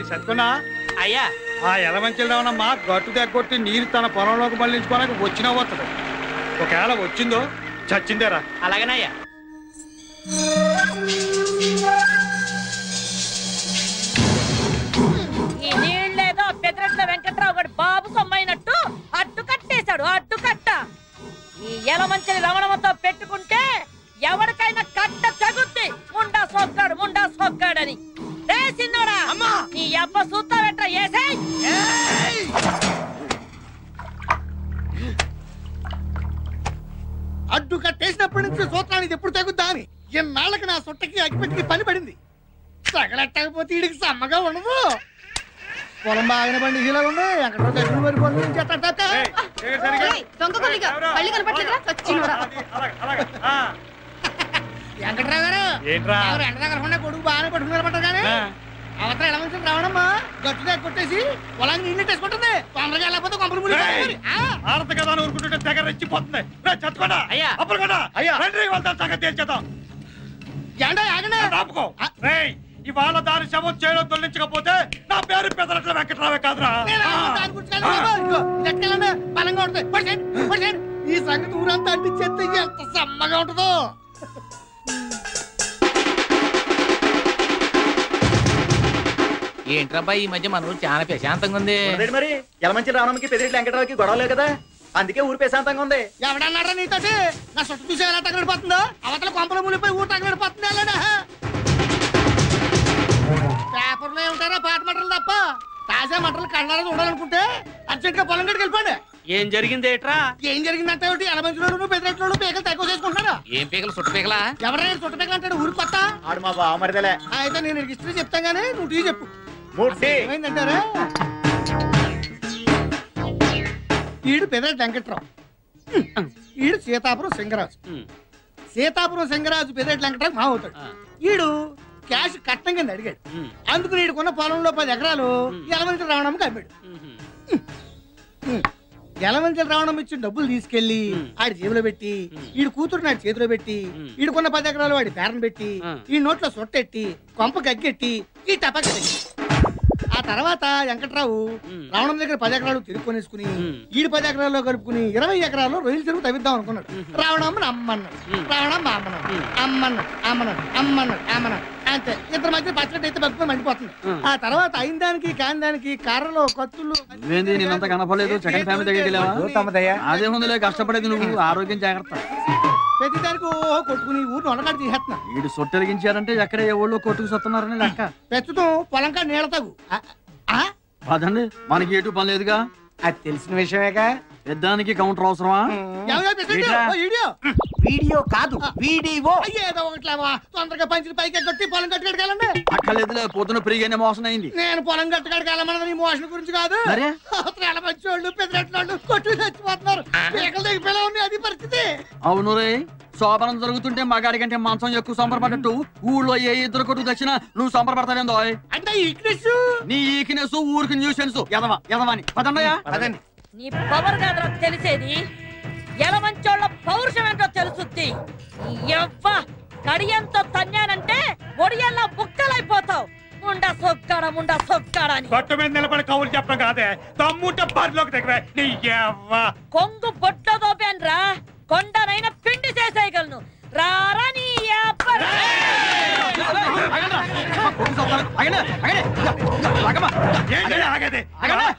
సత్కున్నా అయ్యా ఆ ఎలమంచిలు రావనమ్మా గట్టు దగ్గొట్టి నీరు తన పొలంలోకి మళ్ళించుకోవడానికి వచ్చినా వస్తుంది. ఒకవేళ వచ్చిందో చచ్చిందేరా. అలాగేనయ్యా. ఈ నీళ్ళేదో పెదరెట్ల వెంకట్రావు గడి బాబు సొమ్మైనట్టు అడ్డు కట్టేశాడు. అడ్డు కట్ట ఈ ఎలమంచిని రమణమతో పెట్టుకుంటే ఎవరికైనా కట్ట తగుద్ది. ముండా సొక్కాడని రే సిన్నోడా నీ అబ్బ సూత్తా వెట్రా ఏసేయ్. అడ్డు కట్టేసినప్పటి నుంచి సూత్రానికి ఎప్పుడు తగ్గుద్దా అని ఎన్నాళ్ళకి నా సొట్టకి అగ్గిపెట్టికి పని పడింది. తగలట్టకపోతే వీడికి సమ్మగా ఉండదు. పొలం బాగానే పండి ఇలా ఉంది. ఎక్కడో దగ్గర మరి పొలం వెంకట్రావు గారు ఎండ దగ్గర ఉన్న కొడుకు బాగానే పట్టుకున్నారన్నమాట. కానీ అవతల ఎలా మంచి రావడమ్మా గట్టు దగ్గర కొట్టేసి పొలాన్ని నీళ్ళు వేసుకుంటుంది. తొందరగా వెళ్ళకపోతే కొంపలు ముడి ఆడత కదా ఊరుకుంటుంటే తెగ రెచ్చిపోతుంది. చచ్చుకోండా అయ్యా అప్పుడు అయ్యా సంగతి తేల్చేద్దాం. ఆపుకో. ఇవాళ దాని శవం చేయడం తొలగించకపోతే నా పేరు పెదరట్ల వెంకట్రావే కాదురా. బలంగా ఉంటుంది. ఈ సంగతి ఊరంతా అంటించేస్తే ఎంత సమ్మగా ఉంటుందో. ఏంట్రబ్బా ఈ మధ్య మన ఊరు చాలా ప్రశాంతంగా ఉంది. మరి ఎలమంచి రావడానికి పెదిరెట్ల వెంకటరావుకి గొడవలేదు కదా, అందుకే ఊరు ప్రశాంతంగా ఉంది. ఎవడన్నారా నీతోటి? నా చుట్టూ చూసి ఎలా తగలడిపోతుందో. అవతల కొంపల మునిపోయి ఊరు తగలడిపోతుంది. పేపర్లో ఏమిటారా పాత మంటలు తప్ప తాజా మంటలు కళ్ళారా చూడాలనుకుంటే అర్జెంట్ గా పొలం గడికి వెళ్ళిపోండి. ఏం జరిగింది ఏట్రా? ఏం జరిగిందంటే ఎలమంచిలోను పెద్దరెట్లోను పీకలు తక్కువ చేసుకుంటున్నారా? ఏం పీకలు చుట్ట పీకలా? ఎవరైనా చుట్ట పీకలు అంటాడు ఊరు కొత్త. ఆడు మా బావ మరిదలే. అయితే నేను హిస్టరీ చెప్తాను కానీ నువ్వు టీ చెప్పు. ఏమైందంటారా? ఈడు పెదరెడ్డి వెంకట్రావు, ఈడు సీతాపురం సింగరాజు. సీతాపురం సింగరాజు పెదరెడ్డి వెంకట్రావు మా అవుతాడు. ఈడు క్యాష్ కట్నం కింద అడిగాడు. అందుకు నీడుకున్న పొలంలో 10 ఎకరాలు ఎలమంచి రావణంకి అమ్మాడు. ఎలమంచి రావణం ఇచ్చిన డబ్బులు తీసుకెళ్లి ఆడి జేబులో పెట్టి ఈడు కూతురు నాడు చేతిలో పెట్టి ఈడుకున్న 10 ఎకరాలు వాడి పేరను పెట్టి ఈ నోట్లో సొట్టెట్టి కొంప గగ్గెట్టి ఈ టపాకి తెచ్చి ఆ తర్వాత వెంకట్రావు రావణం దగ్గర 10 ఎకరాలు తిరుక్కొనేసుకుని ఈడు 10 ఎకరాల్లో కలుపుకుని 20 ఎకరాల్లో రొయ్యలు చెరువు తవ్విద్దాం అనుకున్నాడు. రావణమ్మ అమ్మన్నాడు, రావణమ్మ అమ్మన్నాడు. అంతే. ఇద్దరు మధ్య పచ్చడి అయితే బతుకుని మండిపోతుంది. ఆ తర్వాత అయిన దానికి కాని దానికి కారణంలో కత్తులు కనపడలేదు. సెకండ్ ఫ్యామిలీ దగ్గర అదే ముందులే కష్టపడేది నువ్వు. ఆరోగ్యం జాగ్రత్త. ప్రతి దానికి ఓ కొట్టుకుని ఊరిని వండకాడు తీసేస్తున్నా. వీడు సొట్టెలిగించారంటే ఎక్కడ ఏ ఊళ్ళో కొట్టుకు సత్తున్నారని లెక్క. ప్రస్తుతం పొలం కాడ నీళ్ళ తగు అదండి మనకి ఎటు పని లేదుగా. అది తెలిసిన విషయమేగా. పెద్దానికి కౌంటర్ అవసరమా? వీడియో కాదు వీడియో. ఏదో ఒకట్లేవా తొందరగా పంచి పైకి కొట్టి పొలం కట్టుకెళ్ళండి. అక్కర్లేదులే, పొద్దున ఫ్రీగానే మోసం అయింది. నేను పొలం కట్టుకెళ్ళమన్నది మోషన్ గురించి కాదు. మంచోళ్ళు పెద్దట్లు కొట్టు చచ్చిపోతున్నారు. పీకలు తెగిపోయేలా ఉంది అది పరిస్థితి. అవును రే, శోభనం జరుగుతుంటే మగాడి కంటే మంచం ఎక్కువ సంబరపడ్డట్టు ఊళ్ళో ఏ ఇద్దరు కొట్టుకు తెచ్చినా నువ్వు సంబరపడతావేందో. అంటే ఈక్నెస్ నీ ఈక్నెస్ ఊరికి న్యూసెన్స్. ఎదవాని పదండయా పదండి. నీ పవర్ కాదురా తెలిసేది, ఎలమంచోళ్ళ పౌరుషం ఏంటో తెలుసుద్ది. కడియంతో తన్నానంటే ఒడియల్లా బుక్కలైపోతావు. ముండా సొక్కాడా అని గట్టు మీద నిలబడి కవులు చెప్పడం కాదే, తమ్ముంటే బరిలోకి దగ్గర కొంగు బొట్లో దోపాన్రా. కొండనైనా పిండి చేసేయగలను. రారా నీ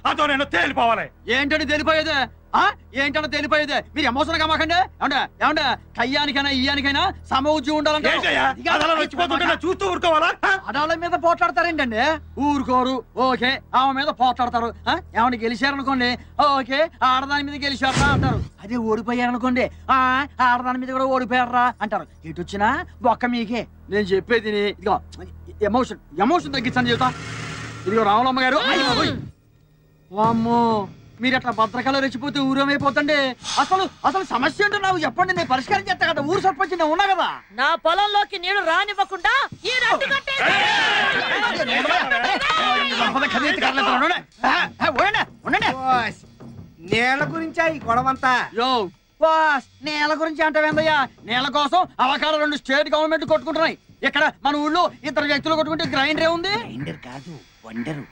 అదో నేను తేలిపోవాలి. ఏంటంటే తెలిపోయేదే? ఏంటన్నా తెలిపోయేదే? మీరు ఎమోషన్ గా మాకండి. ఏమంటే కయ్యానికైనా ఇయ్యానికైనా సమౌజ్యం ఉండాలంటే చూస్తూ ఊరుకోవాలా? ఆడాళ్ళ మీద పోట్లాడతారేంటండి? ఊరుకోరు. ఓకే, ఆమె మీద పోట్లాడతారు. ఏమన్నా గెలిచారనుకోండి, ఓకే ఆడదాని మీద గెలిచారా అంటారు. అదే ఓడిపోయారనుకోండి, ఆడదాని మీద కూడా ఓడిపోయారా అంటారు. ఎటు వచ్చినా బొక్క మీకే. నేను చెప్పేది ఇదిగో, ఎమోషన్ తగ్గించండి చెబుతా. ఇదిగో రాములమ్మ గారు, అమ్మో మీరు అట్లా భద్రకాలు రెచ్చిపోతే ఊరేమైపోతండి. అసలు సమస్య ఏంటో నాకు చెప్పండి, నేను పరిష్కారం చేస్తా కదా. ఊరు సర్పంచ్ నేను ఉన్నా కదా. నా పొలంలోకి నీళ్లు రానివ్వకుండా నేల గురించా ఈ గొడవంతా? నేల గురించి అంటావేందయ్యా? నేల కోసం అవకాశం 2 స్టేట్ గవర్నమెంట్ కొట్టుకుంటున్నాయి. ఇక్కడ మన ఊళ్ళో ఇద్దరు వ్యక్తులు కొట్టుకుంటే గ్రైండర్ ఉంది కాదు వండరు.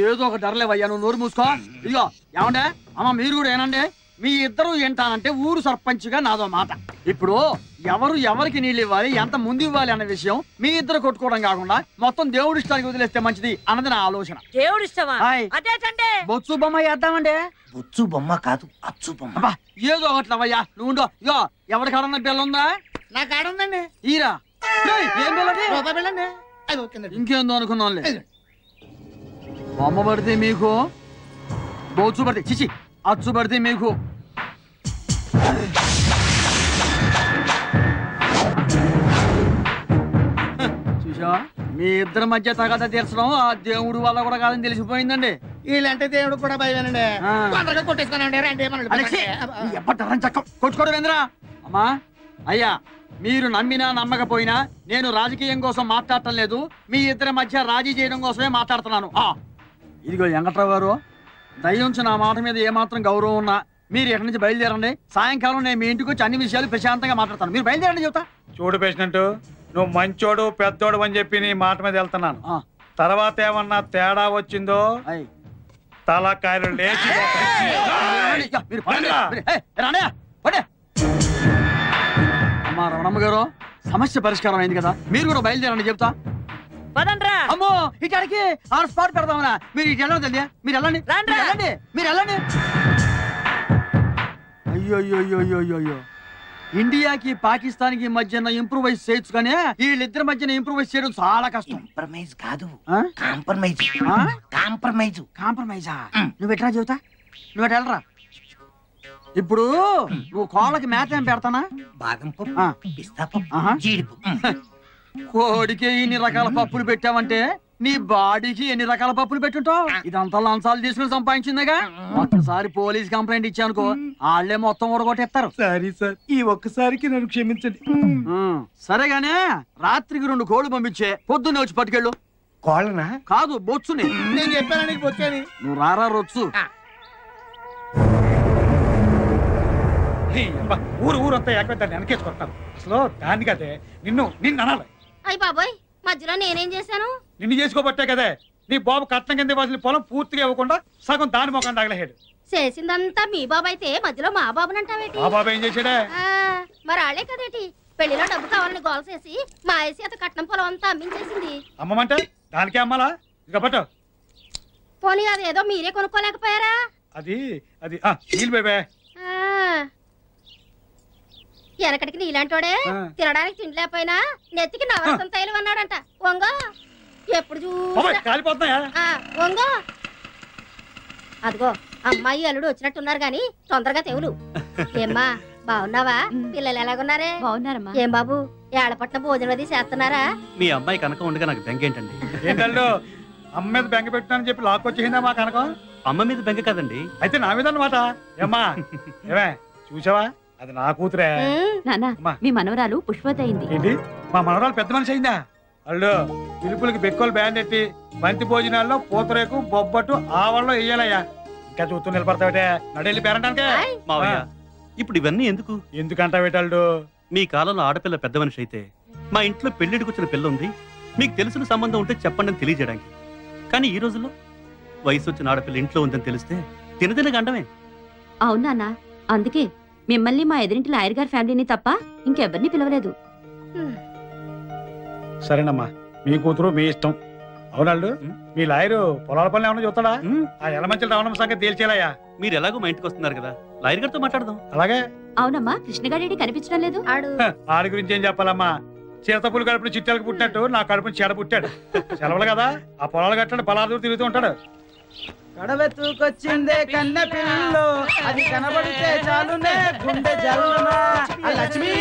ఏదో ఒక ధరలేవయ్యా, నువ్వు నోరు మూసుకో. ఇదిగో ఏమండే అమ్మ, మీరు కూడా ఏనండి, మీ ఇద్దరు ఏంటానంటే ఊరు సర్పంచ్గా నాదో మాట. ఇప్పుడు ఎవరు ఎవరికి నీళ్ళు ఇవ్వాలి, ఎంత ముందు ఇవ్వాలి అన్న విషయం మీ ఇద్దరు కొట్టుకోవడం కాకుండా మొత్తం దేవుడి ఇష్టానికి వదిలేస్తే మంచిది అన్నది నా ఆలోచన. దేవుడు ఇష్టమా? హాయ్. అదేటండి బొత్సు బొమ్మ వేద్దామండి. బొచ్చు బొమ్మ కాదు, అచ్చు బొమ్మ. అబ్బా ఏదో ఒకట్లవయ్యా, నువ్వు ఇగో ఎవరికాడన్న బిల్ల ఉందా? నా కాడ ఉందండి. ఈరా ఏయ్, ఏం బిల్లది? రూపాయి బిళ్ళండి. అది ఓకేనండి. ఇంకేందో అనుకున్నాంలే. బొమ్మ పడితే మీకు, బొచ్చు పడితే చిచి అచ్చు పడితే మీకు. చూసావా, మీ ఇద్దరి మధ్య తగాద తీర్చడం ఆ దేవుడు వల్ల కూడా కాదని తెలిసిపోయిందండి. వీళ్ళంటే దేవుడు కూడా భయమేనండి. ఆ. తొందరగా కొట్టేసుకోనండి. రండి కొట్టుకోడు వేంద్రా. అమ్మా అయ్యా, మీరు నమ్మినా నమ్మకపోయినా నేను రాజకీయం కోసం మాట్లాడటం లేదు, మీ ఇద్దరి మధ్య రాజీ చేయడం కోసమే మాట్లాడుతున్నాను. ఇదిగో వెంకట్రావు గారు, దయించి నా మాట మీద ఏమాత్రం గౌరవం ఉన్నా మీరు ఎక్కడి నుంచి బయలుదేరండి. సాయంకాలం నేను మీ ఇంటికి వచ్చి అన్ని విషయాలు ప్రశాంతంగా మాట్లాడతాను. మీరు బయలుదేరండి చెబుతా. చూడు పేషెంట్, నువ్వు మంచోడు పెద్దోడు అని చెప్పి నీ మాట మీద వెళ్తున్నాను. తర్వాత ఏమన్నా తేడా వచ్చిందో అయ్. తలకాయలు లేచి మీరు పడండి. అమ్మా రమణమ్మ గారు, సమస్య పరిష్కారం అయింది కదా, మీరు కూడా బయలుదేరండి చెప్తా. పదండ్రా. అమ్మో ఇక్కడికి ఆన్ స్పాట్ పెడదామనా? మీరు ఇటు వెళ్ళండి తల్లి, మీరు వెళ్ళండి, రాండ్రా. మీరు వెళ్ళండి, మీరు వెళ్ళండి. అయ్యో అయ్యో అయ్యో అయ్యో అయ్యో, ఇండియాకి పాకిస్తాన్కి మధ్యన ఇంప్రూవైజ్ చేయొచ్చు కానీ వీళ్ళిద్దరి మధ్యన ఇంప్రూవైజ్ చేయడం చాలా కష్టం. కాంప్రమైజ్ కాదు, ఆ? కాంప్రమైజ్. ఆ? కాంప్రమైజ్. కాంప్రమైజా? నువ్వు ఎట్లా చెబుతా, నువ్వు ఎటు వెళ్ళరా. ఇప్పుడు నువ్వు కోళ్ళకి మేత ఏం పెడతానా? బాదం ఆ. పప్పు, పిస్తా పప్పు, ఆహా. జీడిపప్పు. కోడికి ఇన్ని రకాల పప్పులు పెట్టావంటే నీ బాడీకి ఎన్ని రకాల పప్పులు పెట్టుంటావు. ఇదంతా లంచాలు తీసుకుని సంపాదించిందిగా. ఒక్కసారి పోలీస్ కంప్లైంట్ ఇచ్చానుకో, వాళ్ళే మొత్తం ఊడగొట్టేస్తారు. సారీ సార్, ఈ ఒక్కసారికి నన్ను క్షమించండి. సరేగానే రాత్రికి 2 కోళ్ళు పంపించే, పొద్దున్నే వచ్చి పట్టుకెళ్ళు. కోళ్ళనా? కాదు బొచ్చుని. నేను చెప్పాను నీకు వచ్చాని. నువ్వు రారా రొచ్చు. ఊరు ఊరంతా ఏకైతే వెనకేసుకొస్తాను. అసలు దాన్ని కదే నిన్ను అనాలి. అయ్య బాబోయ్, మధ్యలో నేనేం చేశాను? నిన్ను చేసుకోబట్టే కదే నీ బాబు కట్నం కింద ఇవ్వాల్సిన పొలం పూర్తిగా ఇవ్వకుండా సగం దాని మొఖం తగలహేడు. చేసిందంతా మీ బాబు అయితే మధ్యలో మా బాబునంటావేటి? ఆ బాబు ఏం చేశాడే? మరి ఆళ్లే కదేటి పెళ్లిలో డబ్బు కావాలని గోల్ చేసి మా ఏసీ అత కట్నం పొలం అంతా అమ్మించేసింది. అమ్మమంటే దానికే అమ్మాలా? ఇక పట్టు. పోనీ అదేదో మీరే కొనుక్కోలేకపోయారా? అది అది నీళ్ళు బేబే. వెనకటికి నీలాంటోడే తినడానికి తిండి లేకపోయినా నెత్తికి నవరసం తైలం అన్నాడంట. వంగో ఎప్పుడు చూసినా కాలిపోతున్నాయా? వంగో. అదిగో అమ్మాయి అల్లుడు వచ్చినట్టున్నారు గాని తొందరగా తెవులు. ఏమ్మా బాగున్నావా? పిల్లలు ఎలాగున్నారే? బాగున్నారమ్మా. ఏం బాబు ఏడపట్ల భోజనం అది చేస్తున్నారా? మీ అమ్మాయి కనకం ఉండగా నాకు బెంగ ఏంటండి? ఏంటల్లు అమ్మ మీద బెంగ పెట్టానని చెప్పి లాక్కొచ్చేసిందా మా కనకం? అమ్మ మీద బెంగ కదండి, అయితే నా మీద అన్నమాట. ఏమ్మా ఏమే చూసావా, అది నా కూతురే. నానా మీ మనవరాలు పుష్పవతి అయింది. ఏంటి మా మనవరాలు పెద్ద మనిషి అయిందా? అల్లు పిలుపులకి బెక్కోలు బ్యాండ్ ఎట్టి బంతి భోజనాల్లో పూతరేకు బొబ్బట్టు ఆవల్లో వెయ్యాలయ్యా. ఇంకా చూస్తూ నిలబడతావిటే, నడెళ్ళి పేరంటానికే. మావయ్య ఇప్పుడు ఇవన్నీ ఎందుకు? ఎందుకంటావేటల్లు? మీ కాలంలో ఆడపిల్ల పెద్ద మనిషి అయితే మా ఇంట్లో పెళ్లిడికి వచ్చిన పిల్ల ఉంది, మీకు తెలిసిన సంబంధం ఉంటే చెప్పండి అని తెలియజేయడానికి. కానీ ఈ రోజుల్లో వయసు వచ్చిన ఆడపిల్ల ఇంట్లో ఉందని తెలిస్తే తినదిన గండమే. అవునా, అందుకే మిమ్మల్ని మా ఎదురింటి లాయర్ గారి ఫ్యామిలీని తప్ప ఇంకెవరిని పిలవలేదు. సరేనమ్మా, మీ కూతురు మీ ఇష్టం. అవునాళ్ళు మీ లాయరు పొలాల పనులు ఏమన్నా చూస్తాడా? ఆ ఎలమంచి రావడం సంగతి తేల్చేలాయా? మీరు ఎలాగో మా ఇంటికి వస్తున్నారు కదా, లాయర్ గారితో మాట్లాడదాం. అలాగే. అవునమ్మా, కృష్ణగాడి కనిపించడం లేదు. ఆడి గురించి ఏం చెప్పాలమ్మా, చిరతపులు కడుపుని చిట్టాలకు పుట్టినట్టు నా కడుపుని చెడ పుట్టాడు. సెలవులు కదా, ఆ పొలాలు కట్టండి పలాదూరు తిరుగుతూ ఉంటాడు. కడవెత్తుకొచ్చిందే కన్న పిల్లలో, అది కనబడితే చాలునే గుండె జల్లునా. లక్ష్మి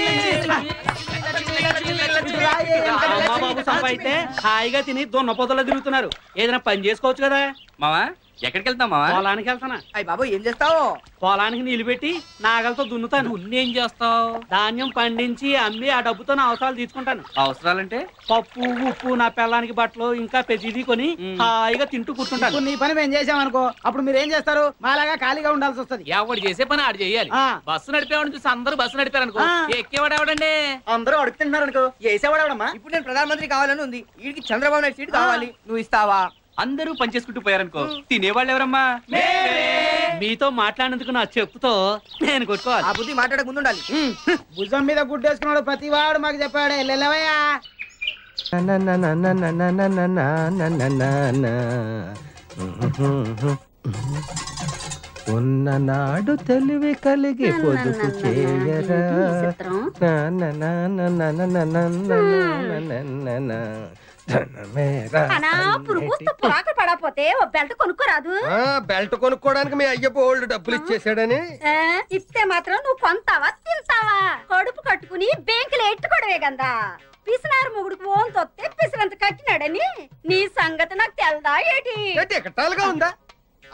బాబు సంప అయితే హాయిగా తిని దొన్న పొదలో తిరుగుతున్నారు. ఏదైనా పని చేసుకోవచ్చు కదా. మావా ఎక్కడికి వెళ్తాం మావా? పొలానికి వెళ్తానా? అయ్యి బాబు ఏం చేస్తావు? పొలానికి నీళ్లు పెట్టి నాగలతో దున్నుతాను. ఏం చేస్తావు? ధాన్యం పండించి అమ్మి ఆ డబ్బుతో నా అవసరాలు తీసుకుంటాను. అవసరాలంటే పప్పు ఉప్పు నా పిల్లానికి బట్టలు ఇంకా ప్రతిదీ కొని హాయిగా తింటూ కూర్చుంటాను. నీ పని మేము చేసామనుకో అప్పుడు మీరు ఏం చేస్తారు? మాలాగా ఖాళీగా ఉండాల్సి వస్తుంది. ఎవడు చేసే పని ఆడు చేయాలి. బస్సు నడిపేవాడిని చూసి అందరూ బస్సు నడిపారనుకో, ఎక్కేవాడు ఎవడండి? అందరూ అడుగుతున్నారు అనుకో, వేసేవాడమ్మా. ఇప్పుడు నేను ప్రధానమంత్రి కావాలని ఉంది, వీడికి చంద్రబాబు నాయుడు సీట్ కావాలి, నువ్వు ఇస్తావా? అందరూ పనిచేసుకుంటూ పోయారనుకో, తినేవాళ్ళు ఎవరమ్మా? మీతో మాట్లాడినందుకు నా చెప్పుతో నేను కొట్టుకోవాలి. ఆ బుద్ధి మాట్లాడక ముందు ఉండాలి. భుజం మీద గుడ్డేసుకున్నాడు ప్రతివాడు మాకు చెప్పాడే. వెళ్ళవయ్యా. ఉన్ననాడు తెలివి కలిగి పొదుపు చేయరా. పడపోతే ఓ బెల్ట్ కొనుక్కోరాదు? బెల్ట్ కొనుక్కోడానికి మీ అయ్య బోల్డ్ డబ్బులు ఇచ్చేసాడని. ఇస్తే మాత్రం నువ్వు కొంటావా తింటావా? కడుపు కట్టుకుని బ్యాంకులో ఎట్టుకోవడమే కదా. పిసినారు మొగుడుకు ఓన్ తొత్తే పిసినంత కట్టినాడని నీ సంగతి నాకు తెల్దా ఏటి? ఎకటాలుగా ఉందా?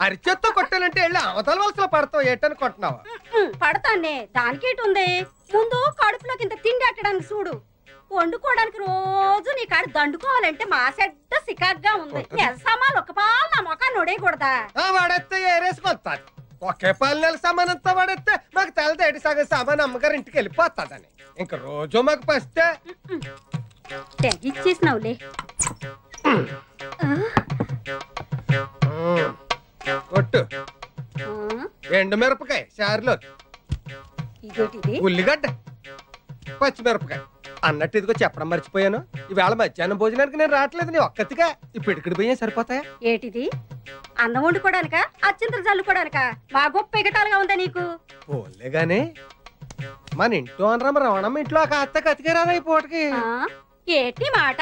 అరిచేత్తో కొట్టాలంటే వెళ్ళి అవతల వలసలో పడతావు ఏటనుకుంటున్నావా? పడతానే, దానికేటి ఉంది? ముందు కడుపులోకి ఇంత తిండి అట్టడానికి చూడు. వండుకోవడానికి రోజు నీ కాడ దండుకోవాలంటే మా సెడ్డ సికాగ్గా ఉంది. సామాన్లు ఒక పాలు నా మొఖాన్ని నొడేయకూడదా? వాడేస్తే ఏరేసుకొస్తాది. ఒకే పాలు నెల సామానంతా వాడేస్తే మాకు తెలదేటి సగం సామాన్ అమ్మగారు ఇంటికి వెళ్ళిపోతాదని. ఇంక రోజు మాకు పస్తే తెగిచ్చేసినావులే. కొట్టు. ఎండు మిరపకాయ చారులో, ఉల్లిగడ్డ, పచ్చిమిరపకాయ. అన్నట్టు ఇదిగో చెప్పడం మర్చిపోయాను, ఈవేళ మధ్యాహ్నం భోజనానికి నేను రావట్లేదు. నీ ఒక్కతిగా ఇప్పుడు ఇక్కడికి పోయే సరిపోతాయా? ఏటిది? అన్నం వండుకోవడానికా అచ్చింతలు చల్లుకోవడానికా? మా గొప్ప ఎగటాలుగా ఉందా నీకు? పోలే గాని మన ఇంట్లో అనరమ్మ రవణమ్మ ఇంట్లో ఒక అత్త కతికేరాదా ఈ పూటకి? ఏటి మాట?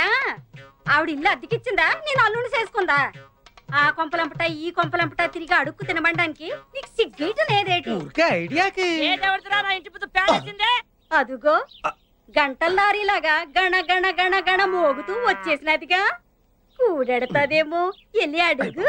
ఆవిడ ఇల్లు అద్దెకిచ్చిందా? నేను అల్లుని చేసుకుందా? ఆ కొంపలంపట ఈ కొంపలంపట తిరిగి అడుక్కు తినబడడానికి నీకు సిగ్గేట లేదేటి? ఐడియాకి అదుగో గంటల లారీలాగా గణ గణ గణ గణ మోగుతూ వచ్చేసినదిగా. కూడెడతాదేమో, వెళ్ళి అడుగు.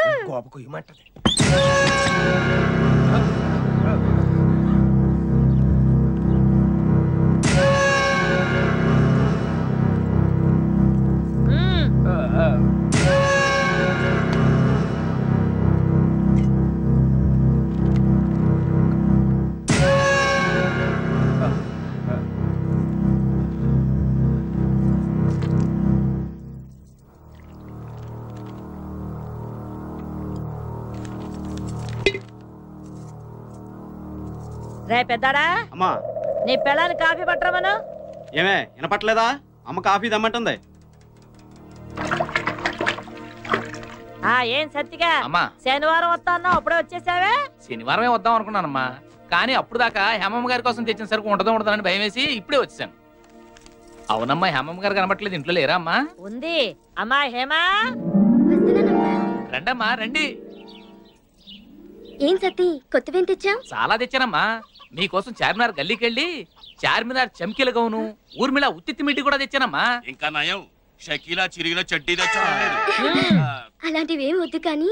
రే పెద్దాడా, అమ్మా నీ పిల్లని కాఫీ పట్టరమను. ఏమే వినపట్లేదా? అమ్మ కాఫీ దమ్మంటుంది. ఏం సత్తిగా అమ్మా, శనివారం వస్తా అన్నావు, అప్పుడే వచ్చేసావే? శనివారమే వద్దాం అనుకున్నానమ్మా, కానీ అప్పుడు దాకా హేమమ్మ గారి కోసం తెచ్చిన సరుకు ఉండదని భయం వేసి ఇప్పుడే వచ్చాను. అవునమ్మా, హేమమ్మ గారు కనబట్లేదు, ఇంట్లో లేరా అమ్మా? ఉంది. అమ్మా హేమా, రండమ్మా రండి. ఏం సత్తి కొత్తవేం తెచ్చావు? చాలా తెచ్చానమ్మా. మీకోసం చార్మినార్ గల్లీకి వెళ్ళి చార్మినార్ చమ్కీల గౌను, ఊర్మిళ ఉత్తిత్తి మిట్టి కూడా తెచ్చానమ్మా. ఇంకా నయం, షకీలా చిరిగిన చడ్డీ తెచ్చాను. అలాంటివేం వద్దు కానీ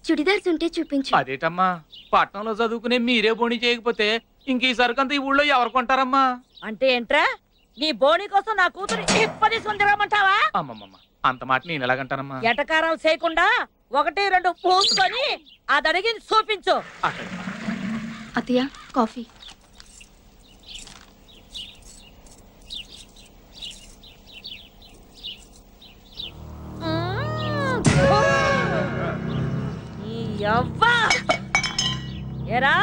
చుడిదార్స్ ఉంటే చూపించు. అదేటమ్మా, పట్నంలో చదువుకునే మీరే బోణి చేయకపోతే ఇంక ఈ సరుకంతా ఈ ఊళ్ళో ఎవరు కొంటారమ్మా? అంటే ఏంట్రా, నీ బోణి కోసం నా కూతురు ఇప్పటి సుందరమంటావా? అమ్మమ్మమ్మ, అంత మాట నేను ఎలాగంటానమ్మా? ఎటకారాలు చేయకుండా 1-2 పూసుకొని అది అడిగి చూపించు. అత్తయ్య కాఫీ. ఏరా,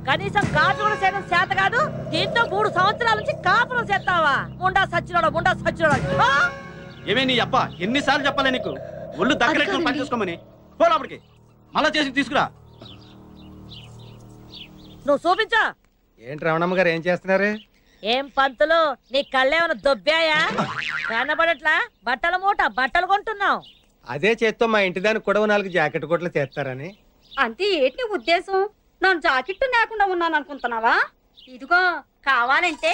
కనీసం కాఫీ కూడా చేయడం చేత కాదు, దీంతో 3 సంవత్సరాల నుంచి కాపురం చేస్తావా? ముండా సచ్చినోడా. ఏమే నీ అప్ప ఎన్నిసార్లు చెప్పాలి నీకు? ఒళ్ళు దగ్గర పని చూసుకోమని పోలాపడికి మళ్ళా చేసి తీసుకురా. నువ్వు చూపించా. ఏంటి రమణమ్మ గారు ఏం చేస్తున్నారు? ఏం పంతులు, నీ కళ్ళేమన్నా దొబ్బాయా? కనబడట్లా? బట్టల మూట బట్టలు కొంటున్నావు. అదే చేత్తో మా ఇంటి దానికి కూడా 4 జాకెట్ కొట్లు చేస్తారని. అంతే ఏంటి ఉద్దేశం? నన్ను జాకెట్టు లేకుండా ఉన్నాను అనుకుంటున్నావా? ఇదిగో కావాలంటే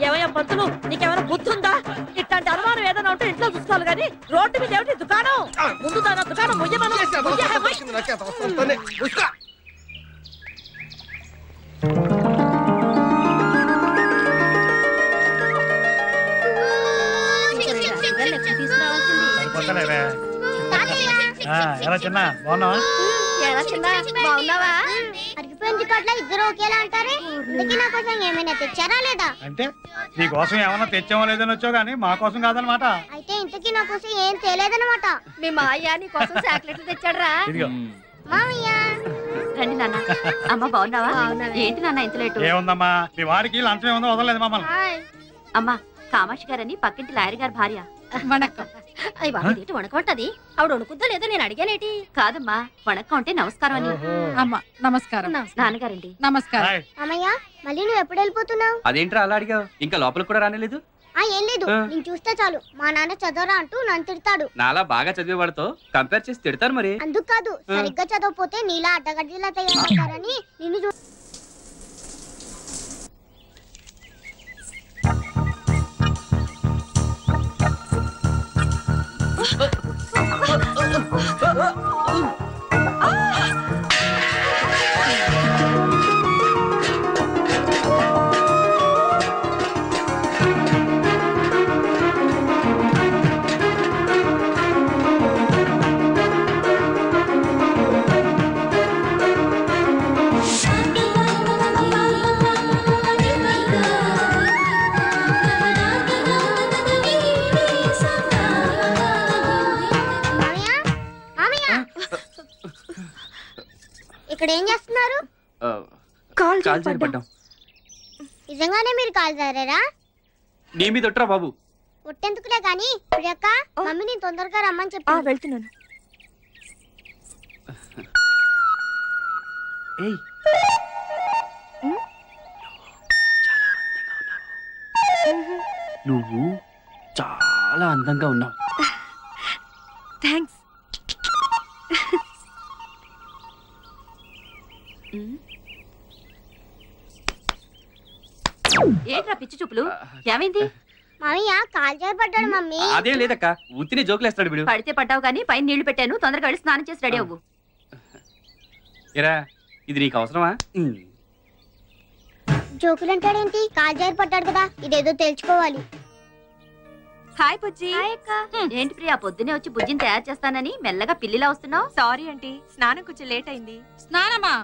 ఏమయ్యా పంతులు, నీకేమైనా బుద్ధుందా? ఇట్లాంటి చాలు గాని రోడ్డు మీద ఏమిటి దుకాణం ముందు దాని దుకాణం ముయ్యమను సరిపోతలేవే ఎలా చిన్న బాగున్నావా బాగున్నావా అరిగిపోయిన చోట్ల ఇద్దరు ఒకేలా అంటారే ఇందుకే నా కోసం ఏమైనా తెచ్చారా లేదా అంటే నీ కోసం ఏమన్నా తెచ్చామో లేదని వచ్చావు కానీ మా కోసం కాదనమాట అయితే ఇంతకీ నా కోసం ఏం తేలేదన్నమాట మీ మాయ నీ కోసం చాక్లెట్లు తెచ్చాడరా మామయ్య రండి నాన్న. అమ్మ బాగున్నావా? ఏంటి నాన్న ఇంత లేటు? ఏముందమ్మా మీ వాడికి లంచం ఏముందో వదలలేదు మమ్మల్ని. అమ్మా కామాక్షి గారని పక్కింటి లాయర్ గారి భార్య. వణక్కం. అయ్యి బాబు ఏంటి వణకమంటది? ఆవిడ వణుకుద్దా లేదో నేను అడిగానేటి. కాదమ్మా వణక్కం అంటే నమస్కారం అని. అమ్మా నమస్కారం. నాన్నగారండి. నమస్కారం. మామయ్య మళ్ళీ నువ్వు ఎప్పుడు వెళ్ళిపోతున్నావు? అదేంట్రా అలా అడిగావు? ఇంకా లోపలికి కూడా రానేలేదు? ఏం లేదు నేను చూస్తే చాలు మా నాన్న చదవరా అంటూ నన్ను తిడతాడు. నాలా బాగా చదివేవాడితో కంపేర్ చేసి తిడతారు మరి. అందుకు కాదు సరిగ్గా చదవకపోతే నీలా అడ్డగడ్డీలా తయారవుతారని నిన్ను ఇక్కడ ఏం చేస్తున్నారు? కాల్ జారిపడ్డాం. నిజంగానే మీరు కాల్ జారారా? నీ మీద ఒట్టరా బాబు. ఒట్టెందుకులే గాని ప్రియక్క మమ్మీ నేను తొందరగా రమ్మని చెప్పి వెళ్తున్నాను. ఏయ్ నువ్వు చాలా అందంగా ఉన్నావు. థ్యాంక్స్. ఏంట్రా పిచ్చి చూపులు? ఏమైంది? మామయ్య కాల్ జారిపడ్డాడు మమ్మీ. అదేం లేదక్క ఉత్తినే జోకులేస్తాడు వీడు. పడితే పడ్డావు కానీ పైన నీళ్లు పెట్టాను, తొందరగా వెళ్ళి స్నానం చేసి రెడీ అవ్వు. ఏరా ఇది నీకు అవసరమా? జోకులు అంటాడేంటి? కాల్ జారిపడ్డాడు కదా ఇదేదో తెలుసుకోవాలి. హాయ్ బుజ్జి. ఏంటి ప్రియా పొద్దునే వచ్చి బుజ్జిని తయారు చేస్తానని మెల్లగా పిల్లిలా వస్తున్నావు? సారీ ఆంటీ స్నానం కొంచెం లేట్ అయింది. స్నానమా?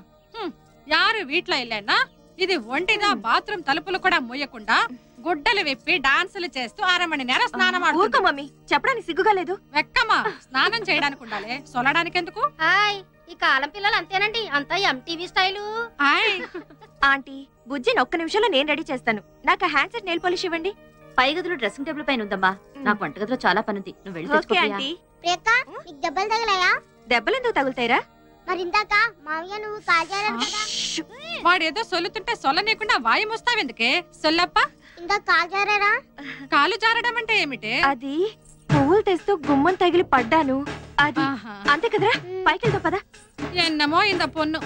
యారు వీట్లో వెళ్ళానా? ఇది ఒంటిదా బాత్రూమ్ తలుపులు కూడా మూయకుండా గుడ్డలు విప్పి డాన్సులు చేస్తూ 6 మణి నేర స్నానం ఊరుకో మమ్మీ, చెప్పడానికి సిగ్గుగా లేదు. వెక్కమ్మా స్నానం చేయడానికి ఉండాలి, సొలడానికి ఎందుకు? హాయ్ ఈ కాలం పిల్లలు అంతేనండి, అంతా ఎంటీవీ స్టైలు. హాయ్ ఆంటీ బుజ్జిని ఒక్క నిమిషంలో నేను రెడీ చేస్తాను. నాకు హ్యాండ్ సెట్ నెయిల్ పాలిష్ ఇవ్వండి. పై గదిలో డ్రెస్సింగ్ టేబుల్ పైన ఉందమ్మా. నాకు వంటగదిలో చాలా పనుంది, నువ్వు వెళ్ళి తెచ్చుకో ప్రియా. ప్రియక్క నీకు దెబ్బలు తగిలాయా? దెబ్బలు ఎందుకు తగులుతాయిరా? మరి ఇందాక మామయ్య నువ్వు కాల్ జారావు కదా. వాడేదో సొల్లుతుంటే సొల్లనీయకుండా వాయి ముస్తావెందుకే? సొల్లప్ప ఇందాక కాల్ జారారా? కాలు జారడం అంటే ఏమిటి? అది పువ్వులు తెస్తూ గుమ్మం తగిలి పడ్డాను. అది అంతే కదరా, పైకి వెళ్తా పదా. ఎన్నమో ఇంద పొన్ను.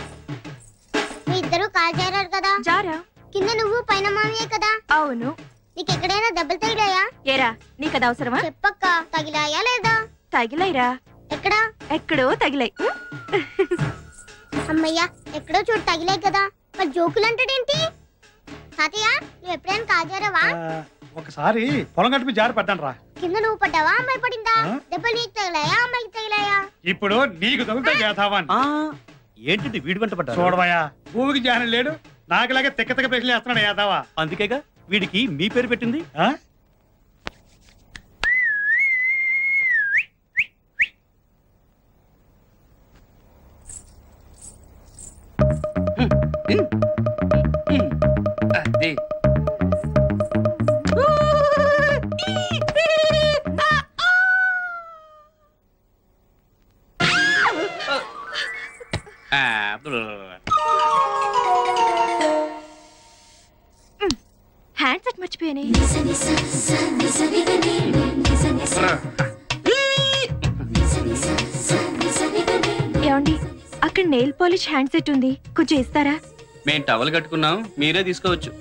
మీ ఇద్దరు కాల్ జారారు కదా. జారా కింద నువ్వు పైన మామయ్య కదా. అవును. నీకు ఎక్కడైనా దెబ్బలు తగిలాయా? ఏరా నీకు అది అవసరమా? చెప్పక్క తగిలాయా లేదా? తగిలాయిరా. ఎక్కడా? ఎక్కడో తగిలాయి. అమ్మయ్యా ఎక్కడో చోటు తగిలాయి కదా. మరి జోకులు అంటాడేంటి? తాతయ్య నువ్వు ఎప్పుడైనా కాల్ జారావా? ఒకసారి పొలం గట్టు జారి పడ్డాను రా. కింద నువ్వు పడ్డావా అమ్మాయి పడిందా? దెబ్బలు నీకు తగిలాయా అమ్మాయికి తగిలాయా? ఇప్పుడు నీకు తగులుతా చేతావని. ఏంటి వీడి వెంట పడ్డా? చూడవయ్యా భూమికి జానం లేడు, నాకులాగే తెక్క తెక్క ప్రశ్నలు వేస్తున్నాడు యాదవా. అందుకేగా వీడికి మీ పేరు పెట్టింది. అదే హ్యాండ్ సెట్ మర్చిపోయానే. ఏమండి అక్కడ నెయిల్ పాలిష్ హ్యాండ్ సెట్ ఉంది, కొంచెం ఇస్తారా? మేము టవల్ కట్టుకున్నాం, మీరే తీసుకోవచ్చు.